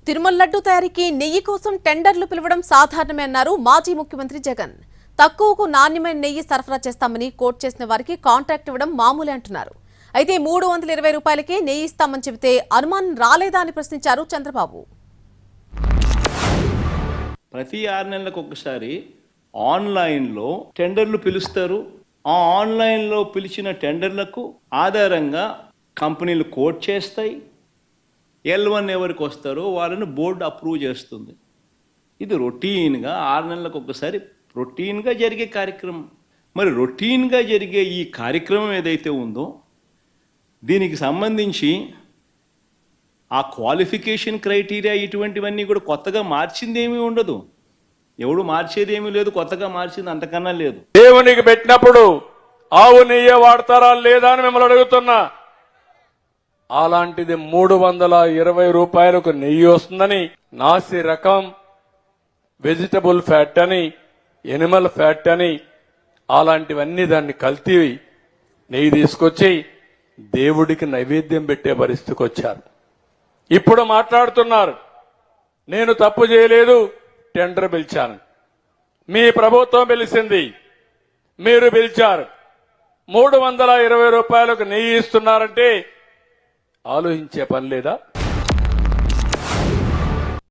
తిరుమల లడ్డు తయారీకి నెయ్యి కోసం టెండర్లు పిలవడం సాధారణమే అన్నారు మాజీ ముఖ్యమంత్రి జగన్. తక్కువకు నాణ్యమైన నెయ్యి సరఫరా చేస్తామని కోట్ చేసిన వారికి కాంట్రాక్ట్ ఇవ్వడం మామూలే అంటున్నారు. అయితే 320 రూపాయలకే నెయ్యి ఇస్తామని చెబితే అనుమానం రాలేదా అని ప్రశ్నించారు చంద్రబాబు. ప్రతి 6 నెలలకు ఒకసారి ఆన్లైన్లో టెండర్లు పిలుస్తారు. ఆ ఆన్లైన్లో పిలిచిన టెండర్లకు ఆధారంగా కంపెనీలు కోట్ చేస్తాయి. L1 ఎవరికి వస్తారో వాళ్ళను బోర్డు అప్రూవ్ చేస్తుంది. ఇది రొటీన్గా 6 నెలలకు ఒకసారి రొటీన్గా జరిగే కార్యక్రమం. మరి రొటీన్గా జరిగే ఈ కార్యక్రమం ఏదైతే ఉందో దీనికి సంబంధించి ఆ క్వాలిఫికేషన్ క్రైటీరియా ఇటువంటివన్నీ కూడా కొత్తగా మార్చిందేమీ ఉండదు. ఎవడు మార్చేది ఏమీ లేదు, కొత్తగా మార్చింది అంతకన్నా లేదు. దేవునికి పెట్టినప్పుడు ఆవు నెయ్యి వాడతారా లేదా అని మిమ్మల్ని అడుగుతున్నా. అలాంటిది 320 రూపాయలకు నెయ్యి వస్తుందని నాసి రకం వెజిటబుల్ ఫ్యాట్ అని ఎనిమల్ ఫ్యాట్ అని అలాంటివన్నీ దాన్ని కల్తీ నెయ్యి తీసుకొచ్చి దేవుడికి నైవేద్యం పెట్టే పరిస్థితికి వచ్చారు. ఇప్పుడు మాట్లాడుతున్నారు నేను తప్పు చేయలేదు, టెండర్ పిలిచాను. మీ ప్రభుత్వం పిలిచింది, మీరు పిలిచారు. 320 రూపాయలకు నెయ్యి ఇస్తున్నారంటే ఆలోచించే పని లేదా?